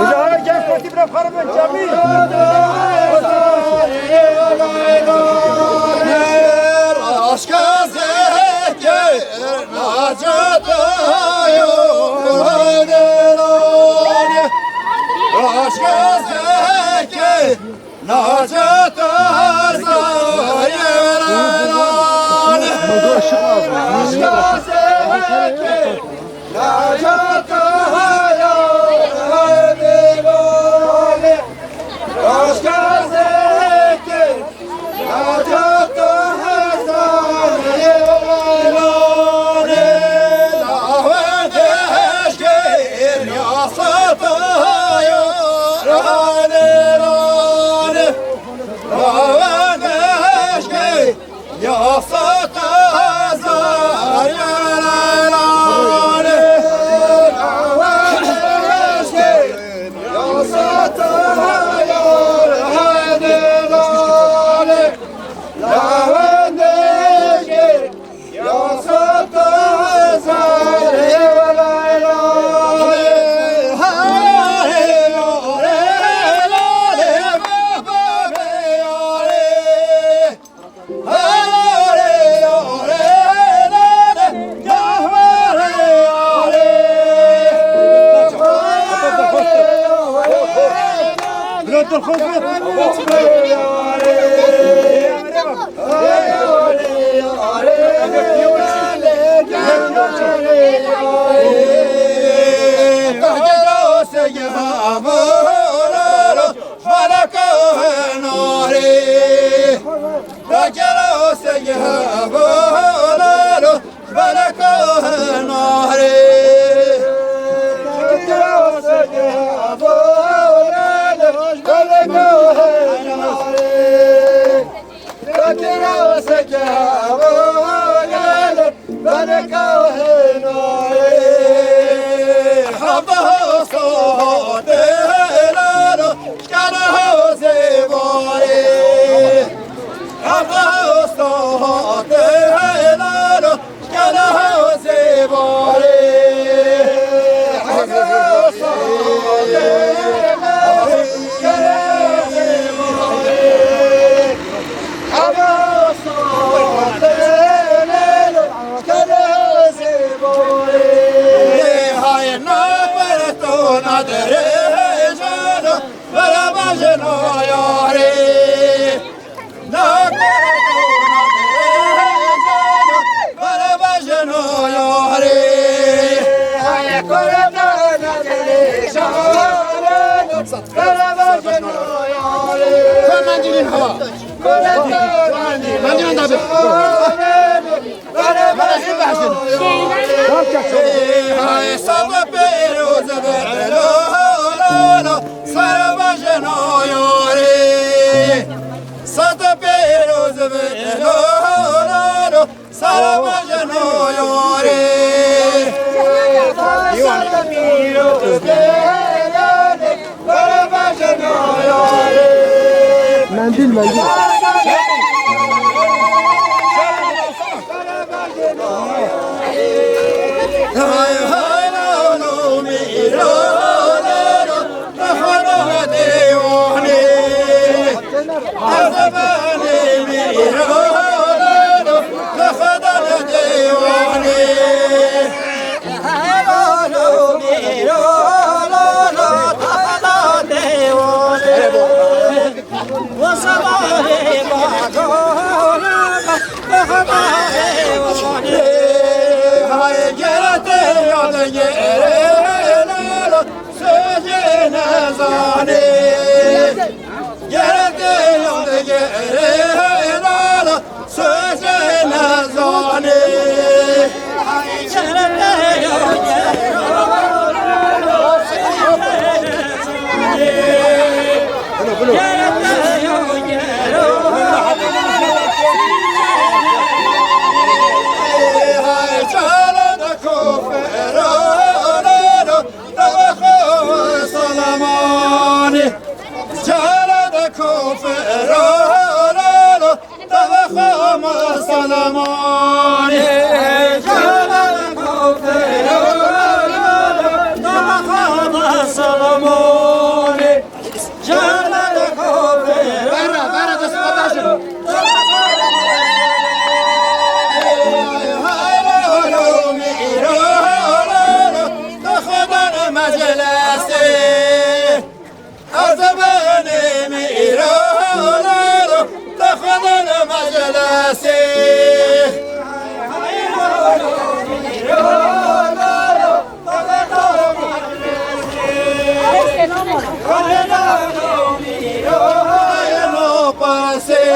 وجهه جاي كنت بلا خرب جميل aşk zeki nacata yorulani aşk zeki nacata zayırani aşk zeki nacata yorulani aşk zeki nacata Mendil mendil. Salamone, no pase.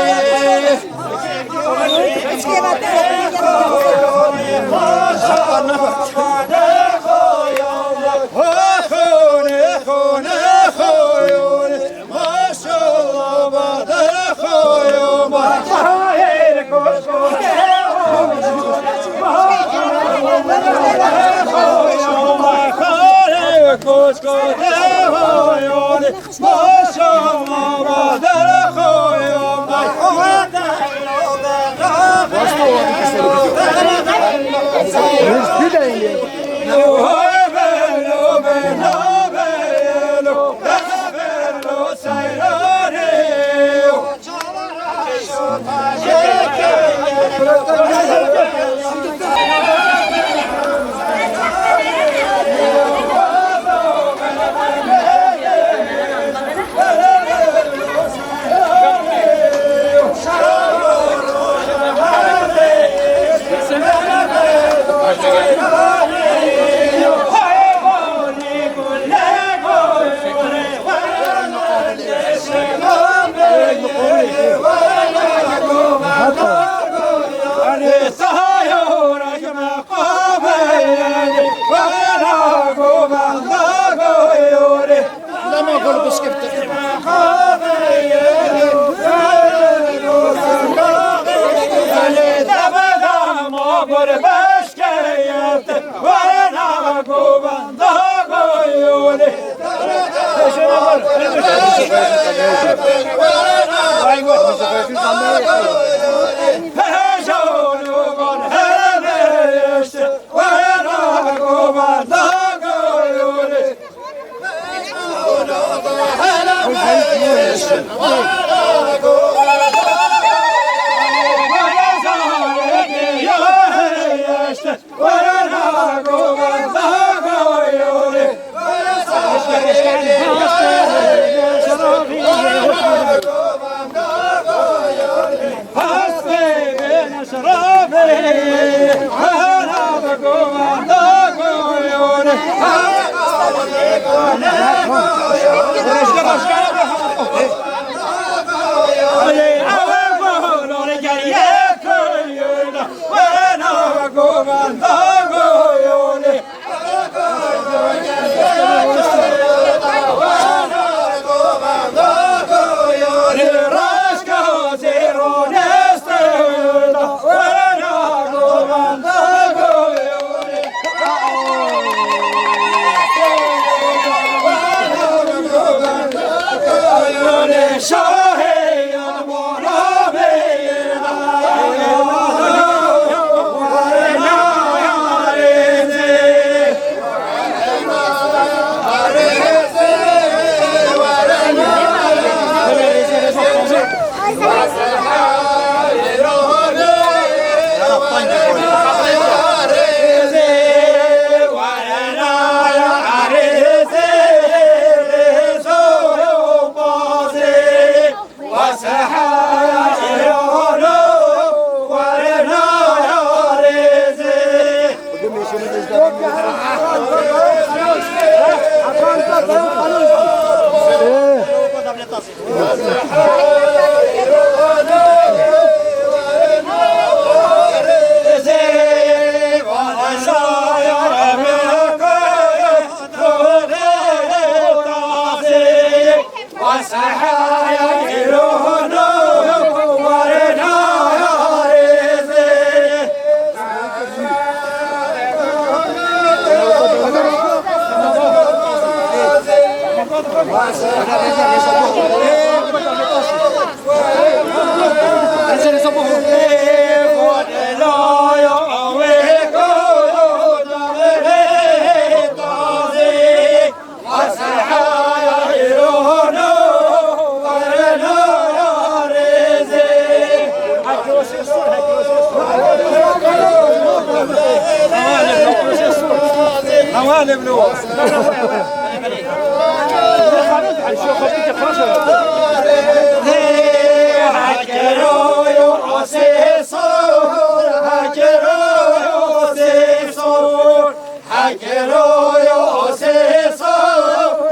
Quiero yo, se so,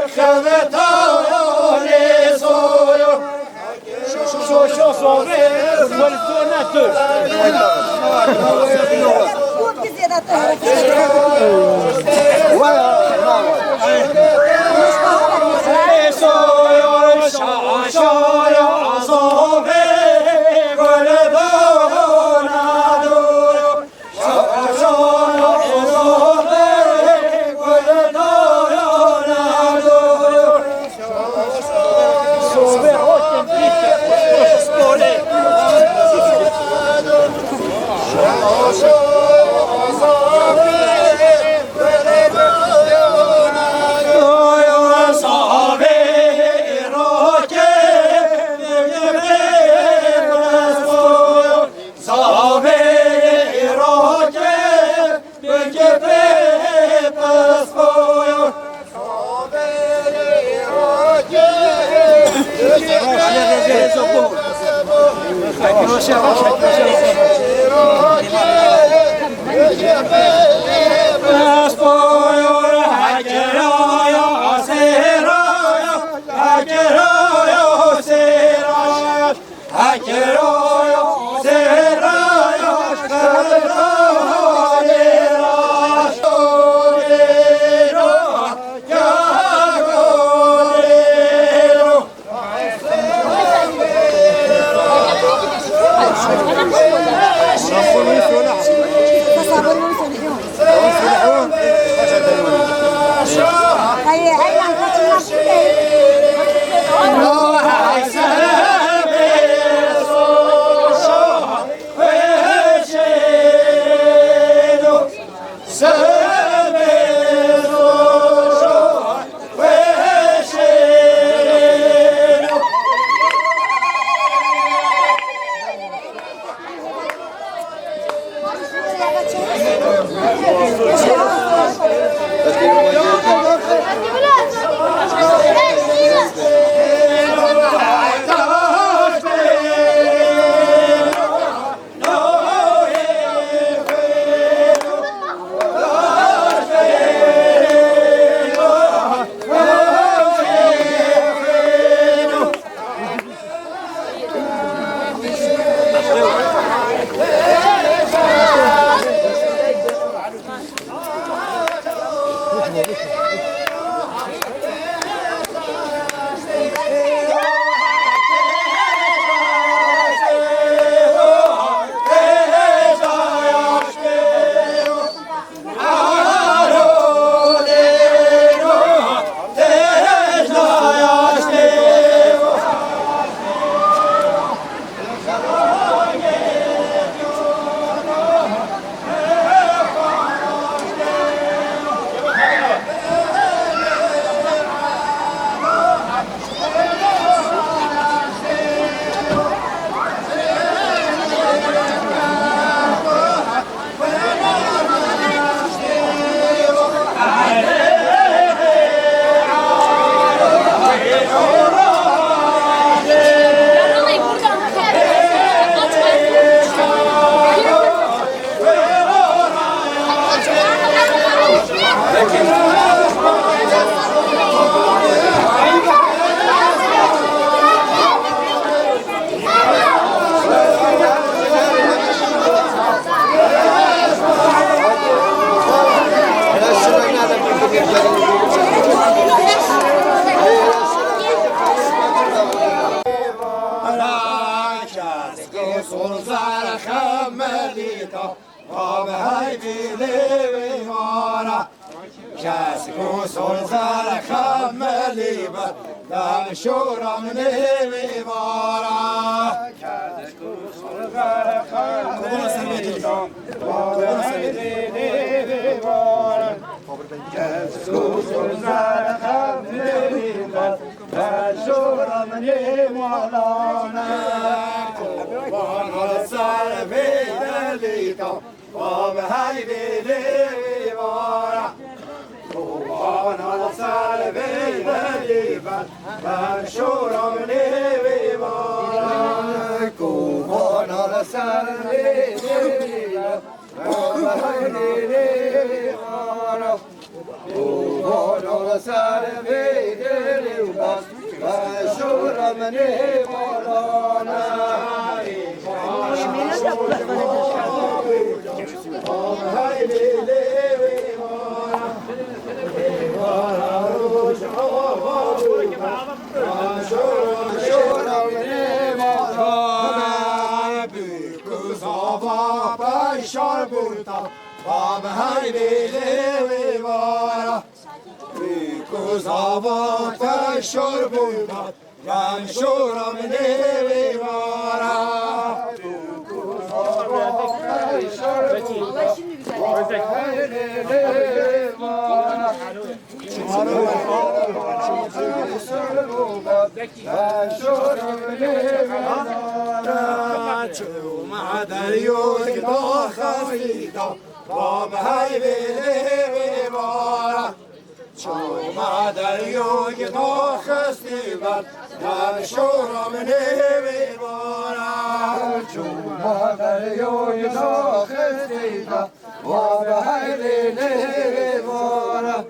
شما دریای تا خستی بر در شورم نمی بارم شما دریای تا خستی بر و به حیلی نمی بارم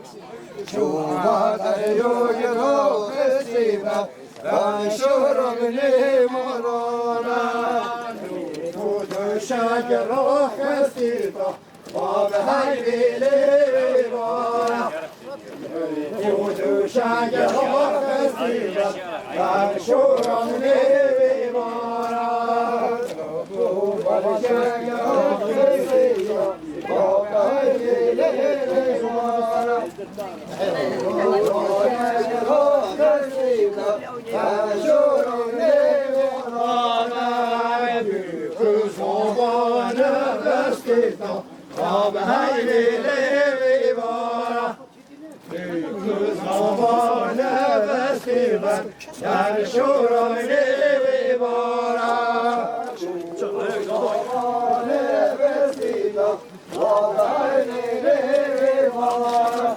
شما دریای تا خستی بر در شورم نمی بارم تو شاگر را خستی بر و به حیلی نمی بارم تو شاگر را خستی بر در شورم نمی بارم تو شاگر را خستی بر و به حیلی نمی بارم Av heilig levivara Gud havane vestiven Der sjoram levivara Gud havane vestiven Av heilig levivara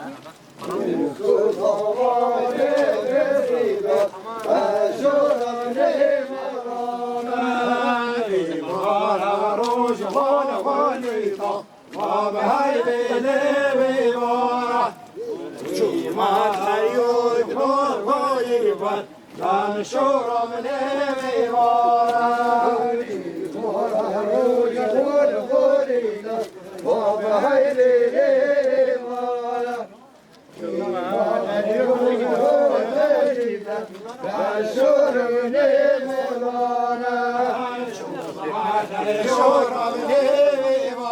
Gud havane vestiven Der sjoram levivara Vivara rojvana vanita Av heilig levivara Shima taryod vorvojivat Dan sjoram levivara Vivara rojvana vanita Av heilig levivara Shima taryod vorvojivat Dan sjoram levivara Sjoram levivara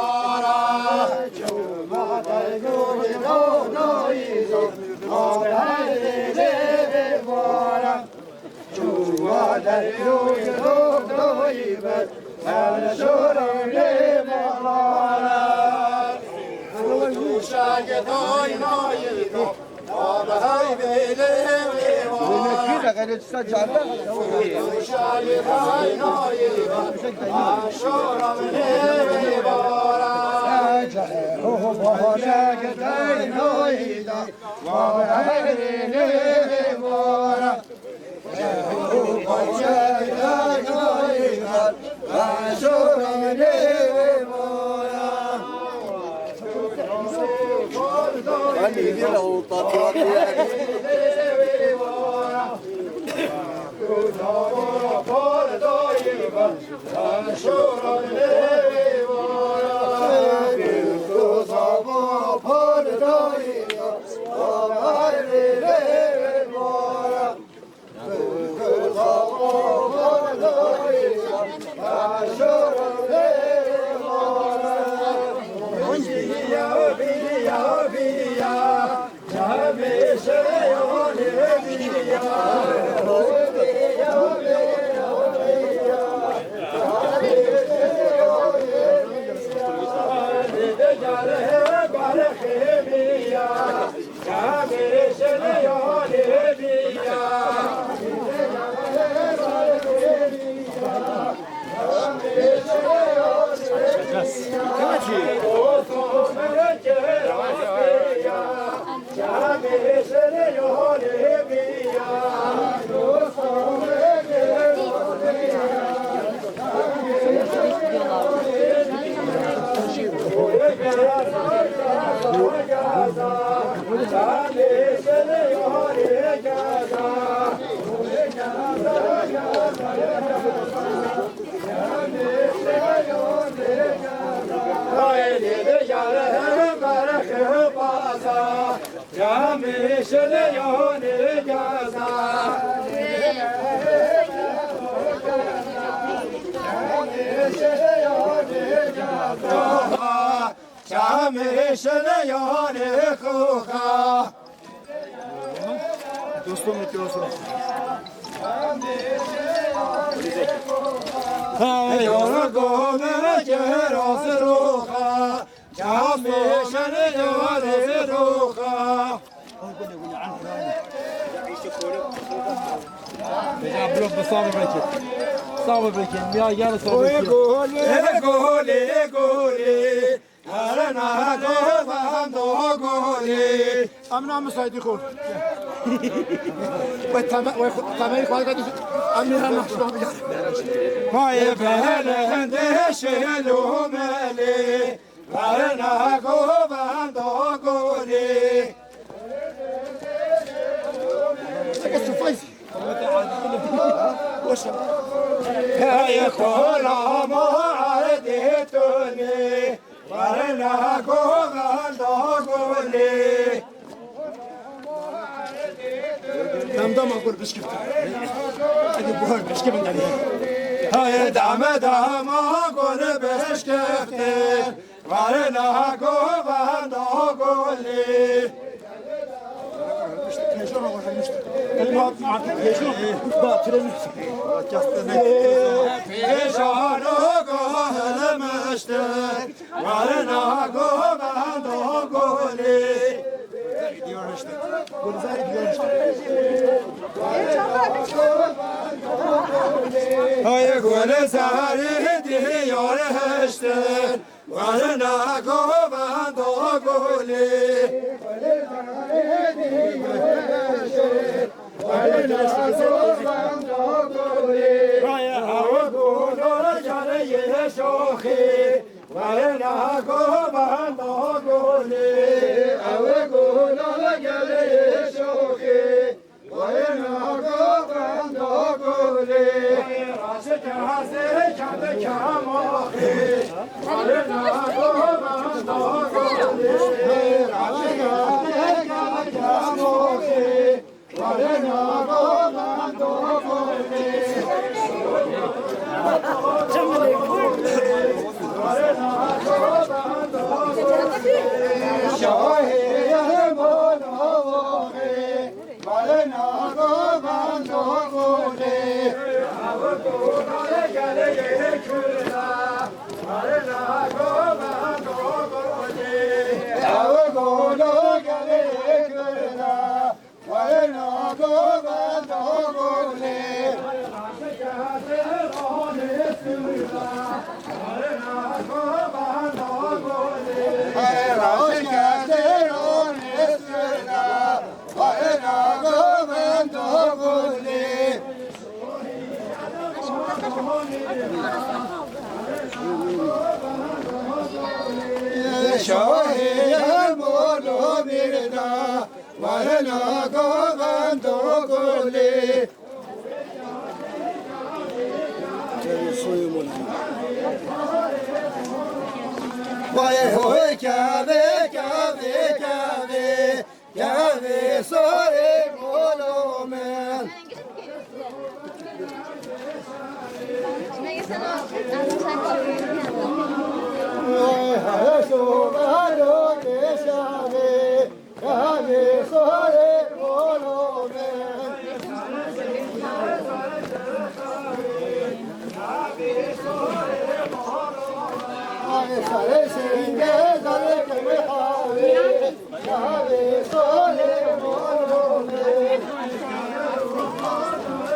Dostum mikrofon. Yora gome geras rocha, Jameshan yore rocha. صعب بكين يا يلا صعب بكين Goli, arana govando goli, امنا مساعدي خور وتمام خالد امنا نحشر ما يبهل هندش له مالي ورنا غوبان دوغولي السفايسي يا كولا ما عديتني ورنا غوبان دوغولي دم اقول بسكفت هذه بوهر بسكفت يعني هاي دم اقول بسكفت ورنا غوبان دوغولي Ay gül zari diyor heşter varına govan doguli varına govan doguli ay hava gulu jare ye shohi varına govan doguli hava gulu jare ye shohi varına govan doguli Hazır çadı kamahi, alena govan dogoli. Hazır çadı kamahi, alena govan dogoli. Alena govan dogoli. Şahiye monohi, alena govan dogoli. Şahiye molu birda varına govan doguli. Vay hoy kâve kâve kâve kâve sore molu men.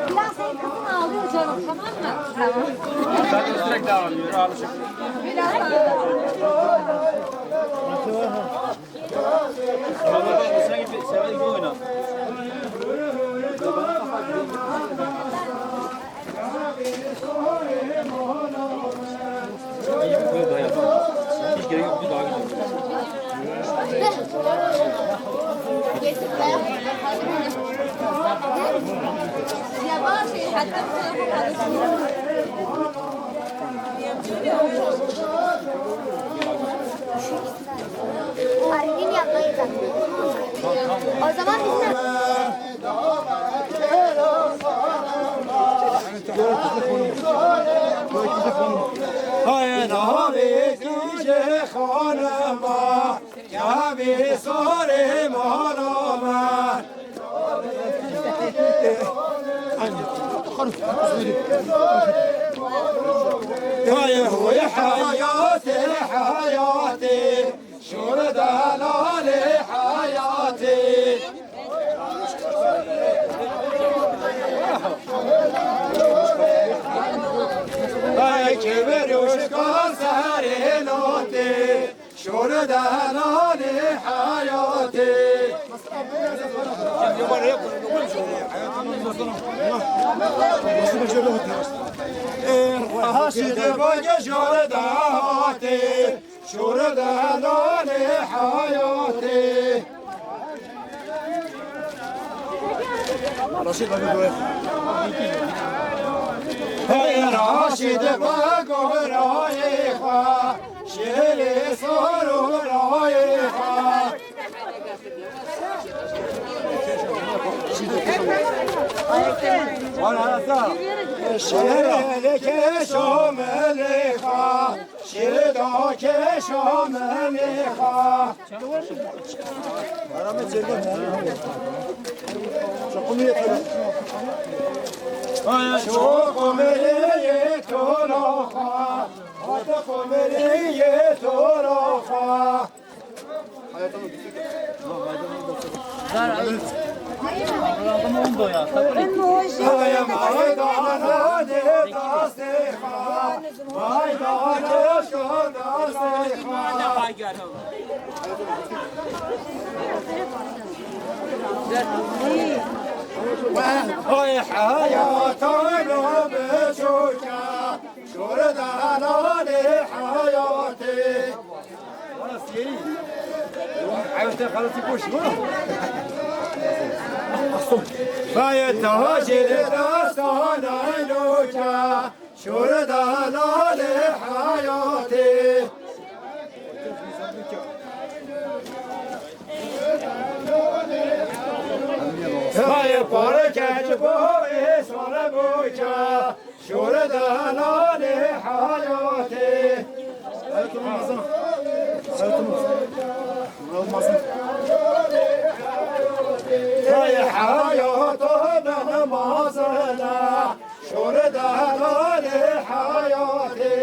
Biraz sen kızını alıyor canım, tamam mı? Tamam. Zaten sürekli davranıyor. Alışık. Biraz daha. Sen gibi sever gibi oyna. Böyle daha yapalım. Hiç gerek yok. Daha güzel. Yavaş, hatta Arif'in yapmayı da. O zaman bizim Hay navi gece hanıma ya bir sorim hanıma Hay huy hayatı hayatı şurada lale hayatı Ay kibir kan serin oti şurada lale hayatı حاسد باقي شرداتي شرداني حياتي هي راشد باقي رايخة شيلي صار رايخة شيلك شملخة شيلك شملخة شو قمرية تراخة قمرية تراخة يا ميدان دستخا ميدان هاي حياتنا بشوكة شردنا لحياتي حياتي خلاص يكوش فيتهاجر دستانا لوكا شردنا لحياتي فيا بركة بوي صلبوكا شردنا لحياتي يا حياتنا ما زلنا شردنا لحياتي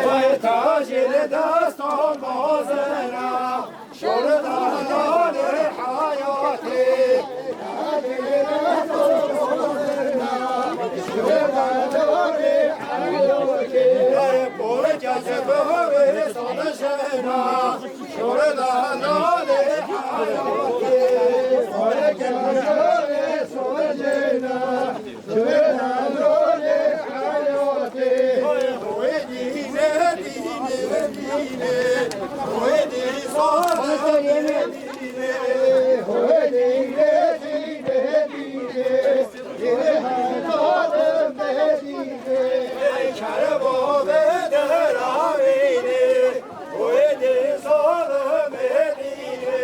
ويتاج الدستان ما زلنا شردنا لحياتي جذبه صدشنا شردنا لحياتي ولكن صدشنا شردنا لحياتي ويدينا دينا دينا ويدي صدشنا ويدينا دينا دينا شربوا بدراويني ويدي صار مديني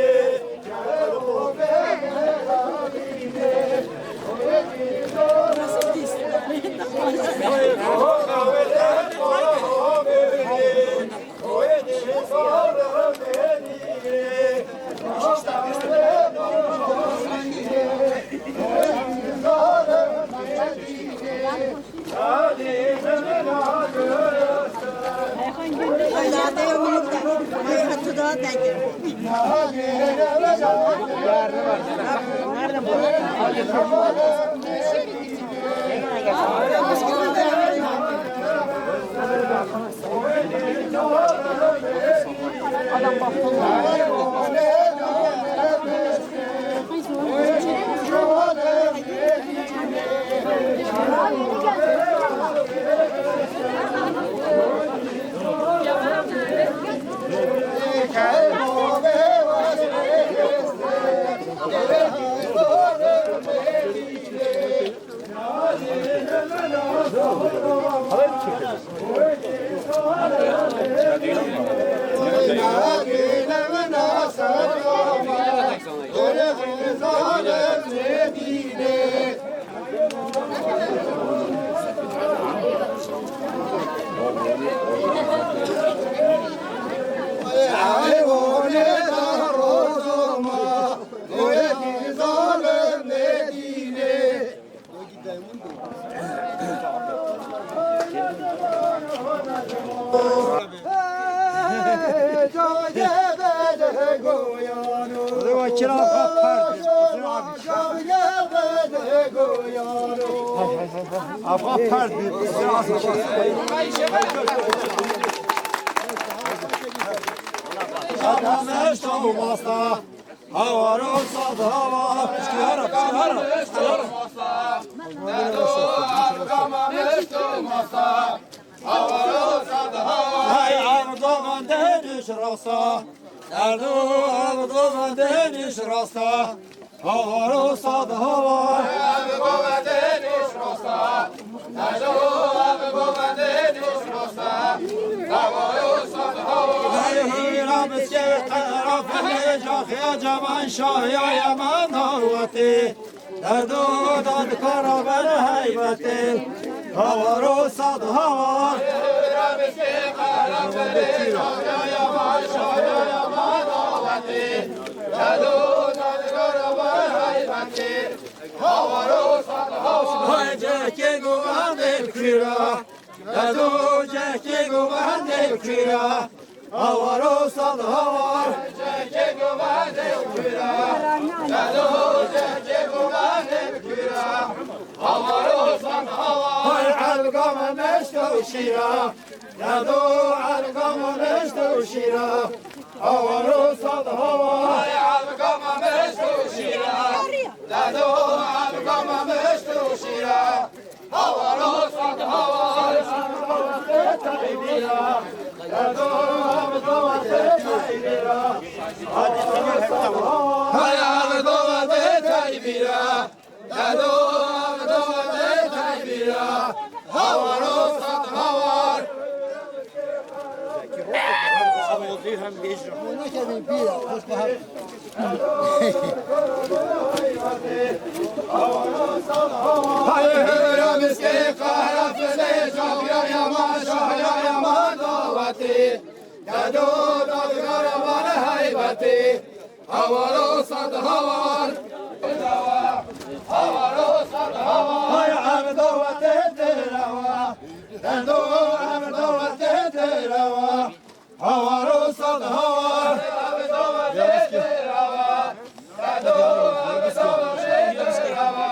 شربوا بدراويني ويدي صار مديني ويدي صار Adammış olmazsa hava olsa da hava. Hay ardoğan deniz rasta. Ardoğan deniz rasta. Hava olsa da hava. Ya caman şah ya yaman davati derdu dad kara ben heybeti havar olsa da havar ya yaman şah ya yaman davati derdu dad kara ben heybeti havar olsa da havar hay ceke guvan kira derdu ceke guvan kira havar olsa da havar ceke guvan kira derdu ceke guvan kira havar olsa da havar hay algama meşto şira derdu algama meşto şira havar olsa da havar hay algama meşto şira derdu algama meşto şira havar olsa da havar hayal doğada taybira doğada taybira havar olsa da havar hayır miske kahrafle şah yaman şah yaman davati dadu dad karaman haybati havar olsa da havar havar olsa da havar hay avdavate terava dadu avdavate terava havar olsa da havar avdavate terava dadu avdavate terava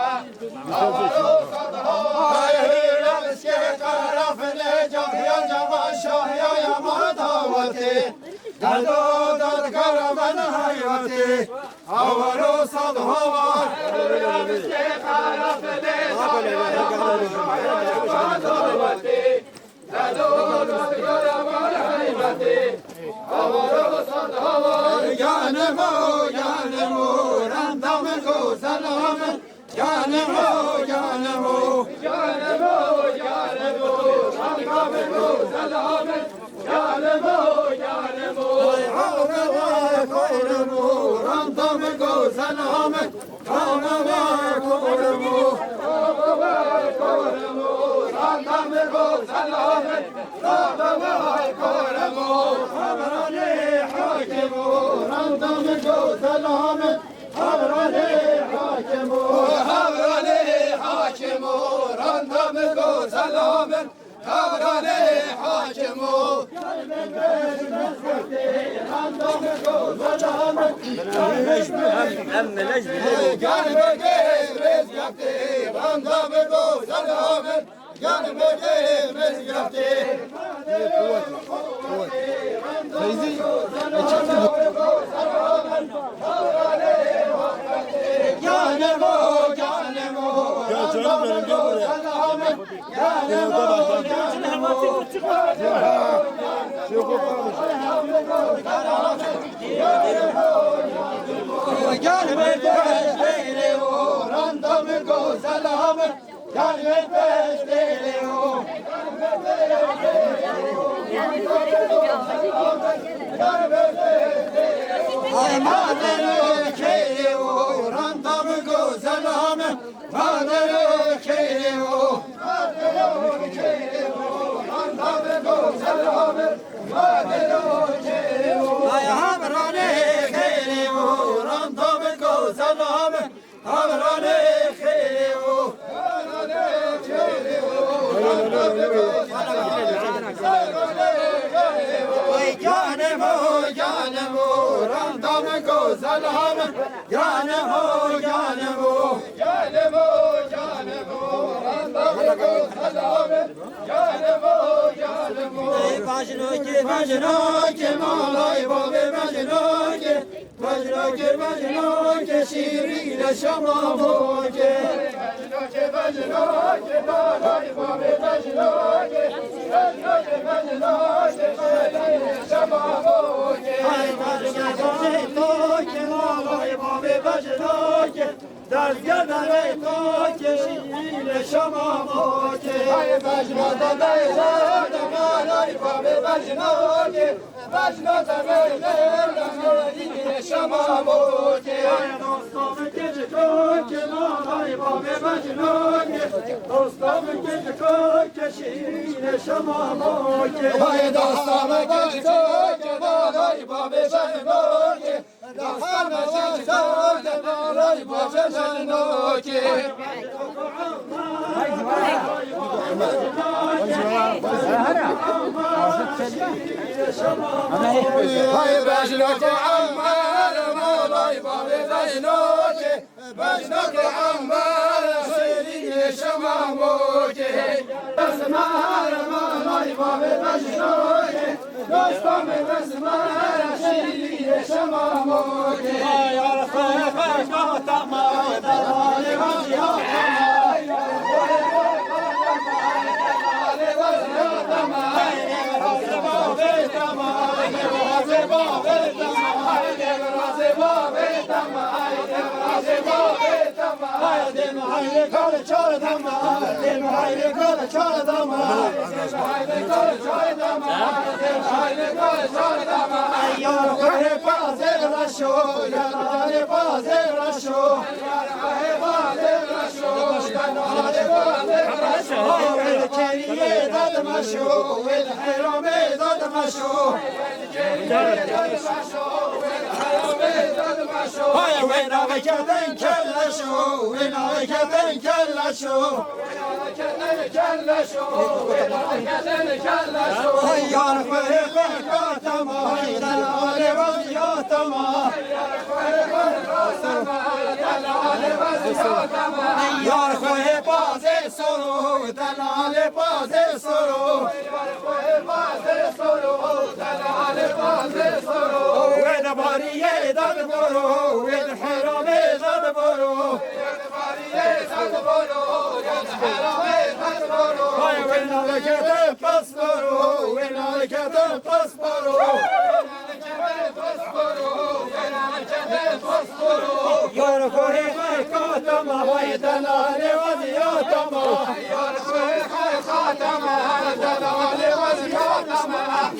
havar olsa da havar hayır miske kahrafle şah yaman şah yaman davati dadu dad karaman haybati havar olsa da havar miske kahrafle şah yaman davati dadu dad karaman haybati havar olsa da havar canım randam ko salam canım randam ko salam Bajno ke malay bobe bajno که بجنو که شیرین شما موجه بجنو که بالای بام بجنو که بجنو که شیرین شما موجه ای بجنو تو که بالای بام بجنو که در گردن تو که شیرین شما موجه ای بجنو بالای بام بجنو که بجنو شیرین شما موجه دوستان که بالای بام بجنو که دوستان که شیرین شما موجه ای داستان که بالای بام بجنو که داستان که بالای بام بجنو که های بجنو که عمر بالای بام بجنو که بجنو که عمر شیرین شما موجه بسمار بالای بام بجنو که دوستان بسمار شیرین شما موجه یا رفیق تمام دلال یار خواه باز سرو دلال باز سرو وید باریه داد برو وید حرامه داد برو های وید نالکت پس برو وید نالکت پس برو یار خواه خاتم های دلال وزیاتم یار خواه خاتم دلال وزیاتم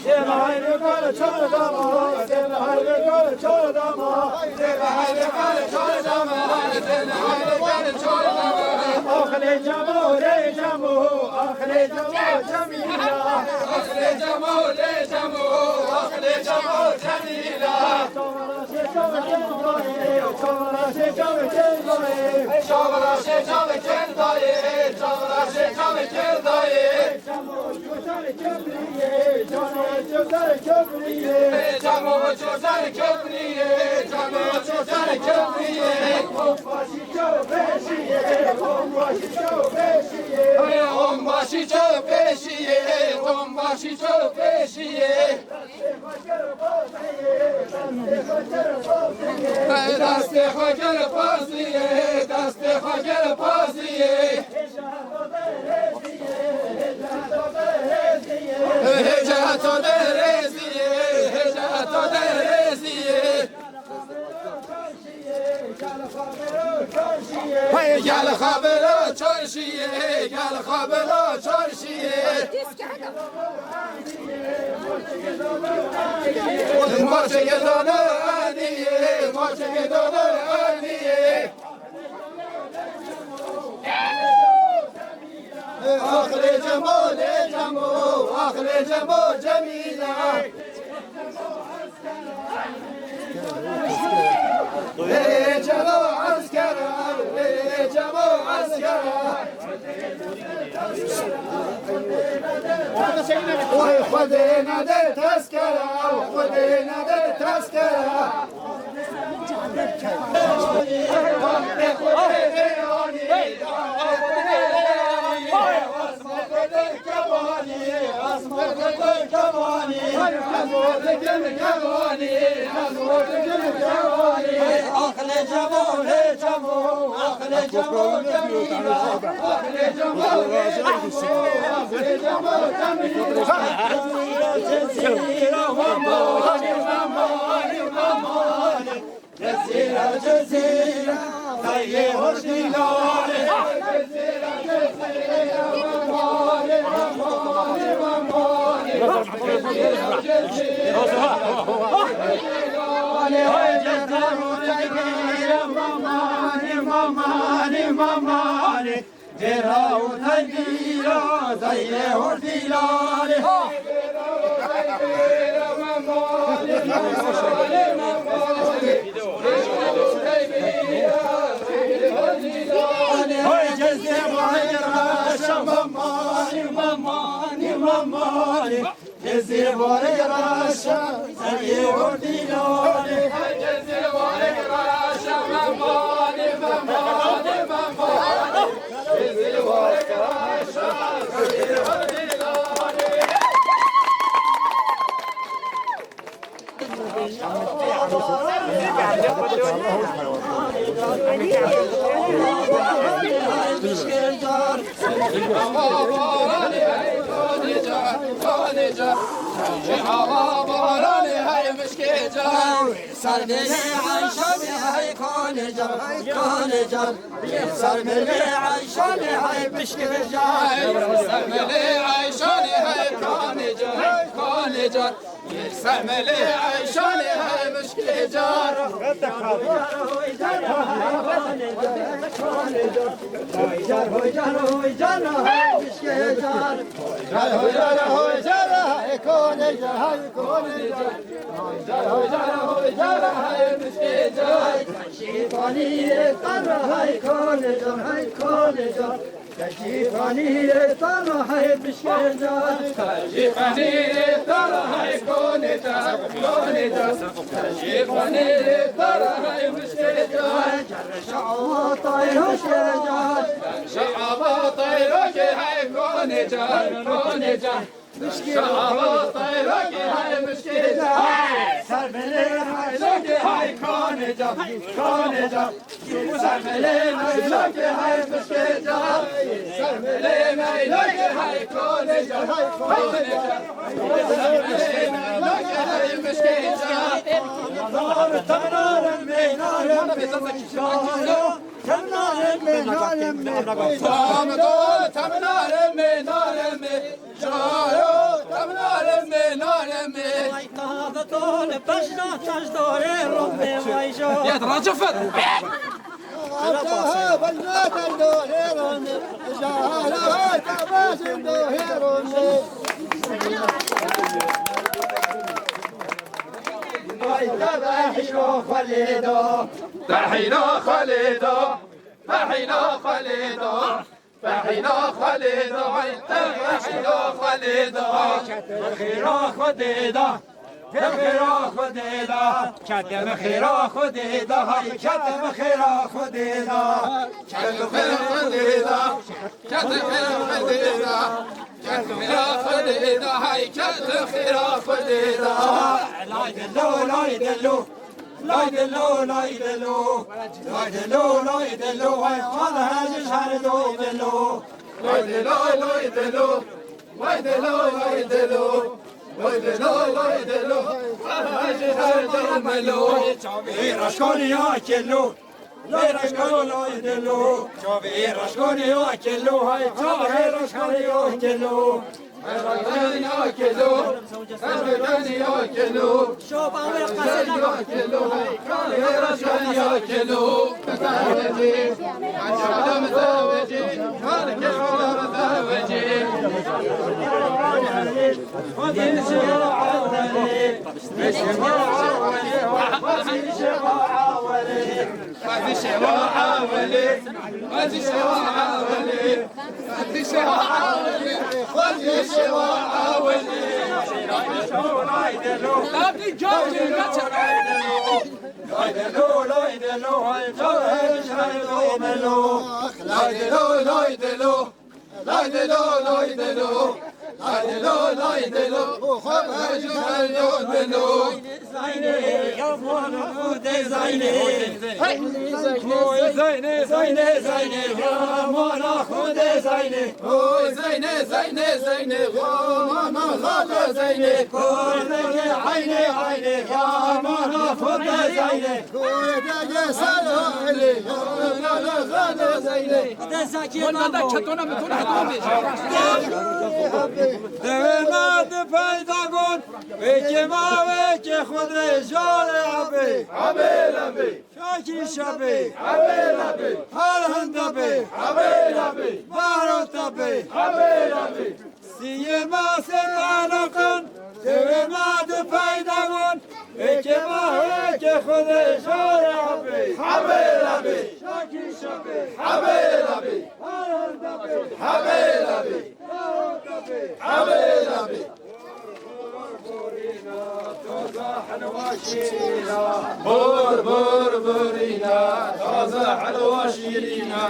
دل های گل چردم دل های گل چردم آخر جمال جمو آخر جمال جمیلا آخر جمال جمیلا دست خاگر پازیه دست خاگر پازیه هجت و درزیه هجت و درزیه گل خبر چارشیه گل خبر چارشیه ماچه گدانه آنیه ماچه گدانه آنیه آخر جمال جمو آخر جمال جمیله جمو عسکره جمو عسکره خود نده تذکره خود نده تذکره عدلو لا يدلو خبر جمالو بلو يا مولا خود زيني زيني زيني زيني يا مولا خود زيني زيني زيني زيني ماما خالو زيني عيني عيني يا مولا خود زيني يا سلالي يا خالو زيني دوامات پیدا کن ویچه ما ویچه خود رجال عبی شاکی شبی هر هندبی بارو تبی سیه ما ستانا کن دوامات پیدا کن ویچه ما ویچه خود رجال عبی شاکی شبی هر هندبی بور بور بورينا تازه حلوه شیرینا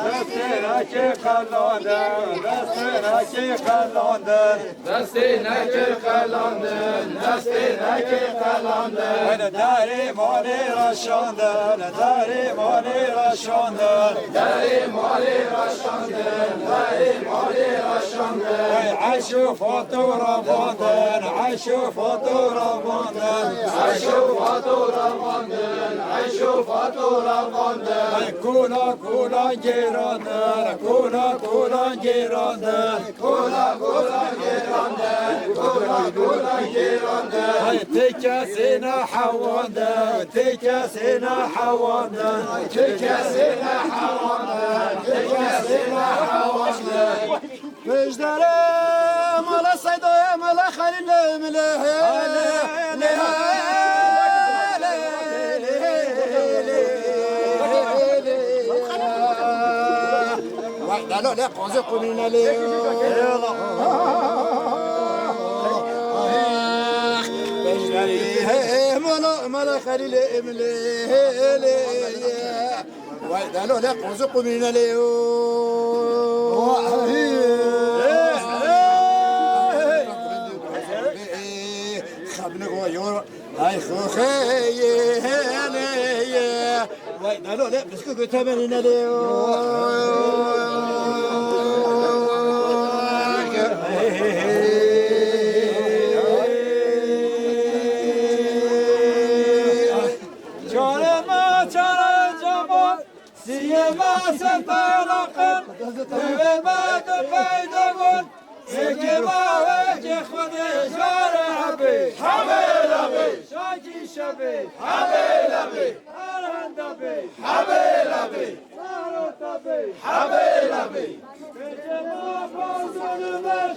دستنا که خلاندن دستنا که خلاندن دستنا که خلاندن دستنا که خلاندن داری مالی رشاندن داری مالی رشاندن داری مالی رشاندن داری مالی رشاندن عشو فاتورا باندن عشو فاتورا باندن عشو فاتورا باندن عشو فاتورا باندن کولا کولا گیراندن کولا کولا گیراندن کولا کولا گیراندن کولا کولا گیراندن تکه سینا حواندن تکه سینا حواندن تکه سینا حواندن تکه سینا حواندن مجدره مالا صیدای مالا خلیل مله لا لا قوزي قولنا لي مالا خليل املي لا لا قوزي قولنا لي خبني غيور هاي خوخي لا لا بس كنت تمنينا لي سيما ستلقن وما تفيدون سيما وجه خذ شارع حبيل شاكي شبي حبيل هرندبي حبيل حبيل سيما فوزنمش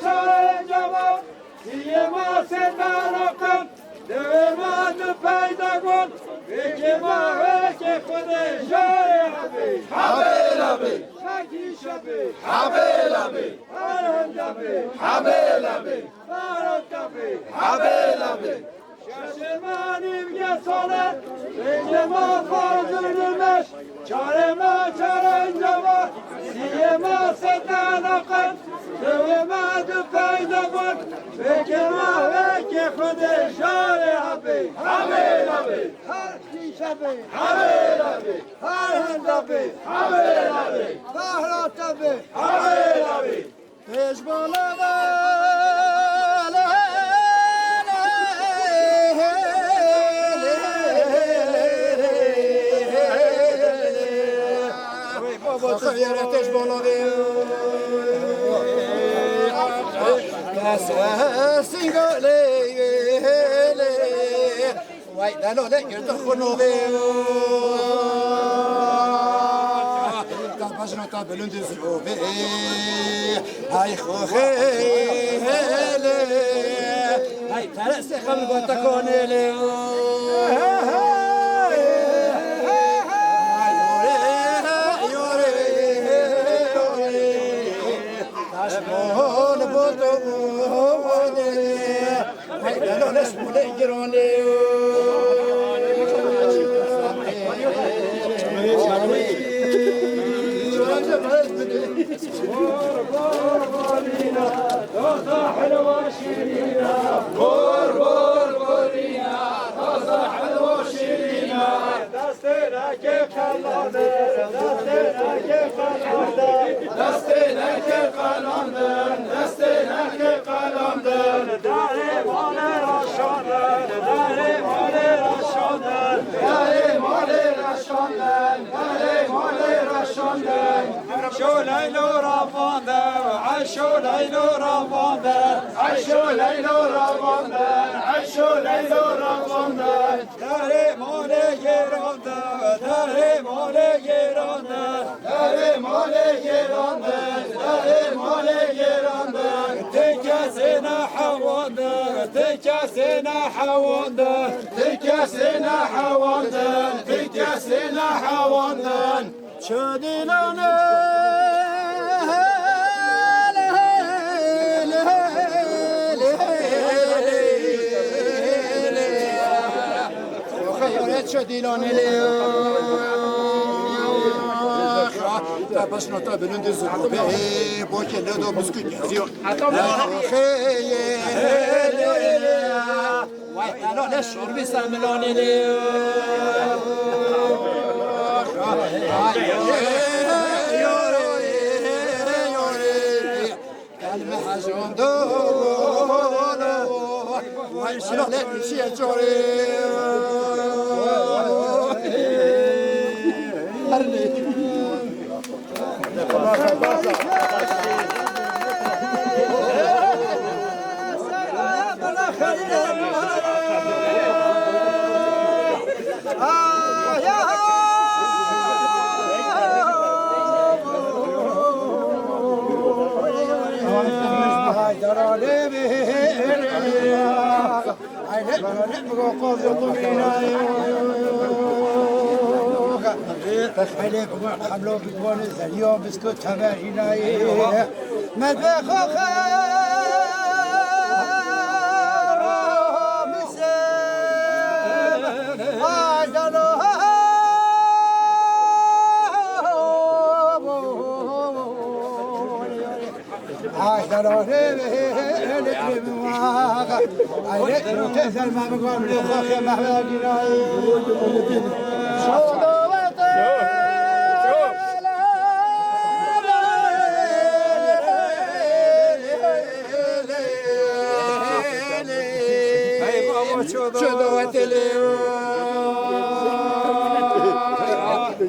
شارع جواب سيما ستلقن وما تفيدون سيما وجه خذ شارع حبيل شاكي شبي حبيل هرندبي حبيل حبيل ششمانی بگه ساله بگه ما فرزونمش چاره ما چاره جوان سیه ما ستناقن دوی ما دو پیدا بود بگه ما بگه خود شاره حبی هر خیشه بی هر هنده بی بهراته بی پیش بالا خيرتش بولادي سيغولي واي دالو لك يدخلوا بي تابجنا تابلون دزوبي هاي خوخي هاي ترسي خمر بطاكوني لي عشو ليل رمضان عشو ليل رمضان عشو ليل رمضان عشو ليل رمضان داري مولي گرانده داري مولي گرانده داري مولي گرانده داري مولي گرانده تكاسنا حوانده تكاسنا حوانده تكاسنا حوانده تكاسنا حوانده شديلانه شديلانه Tapas nota bölündü zırbe bu kelle de bisküt yazıyor. Vay alo ne şurbi samilonili. Kalme hajondu. Vay alo ne şey çori. بس عليكم حملوا بتونس اليوم بسكوت تباهيناي مذبح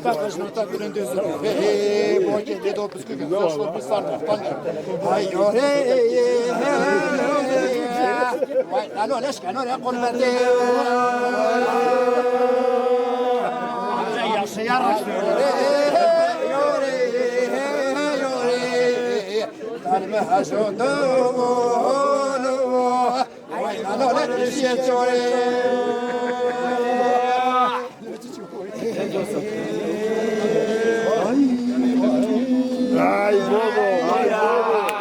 Tapas nota bölündü zırbe bu kelle de bisküt yazıyor. Bir sarı panca. Ay yore. Vay alo leş kanor ya konverdi. Yaşayar yore yore kalme hajondu. Vay alo leş şey çore. Ay bobo, ay bobo.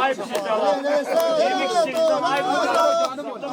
Vay bir şey daha. 20 kişi. Vay bu.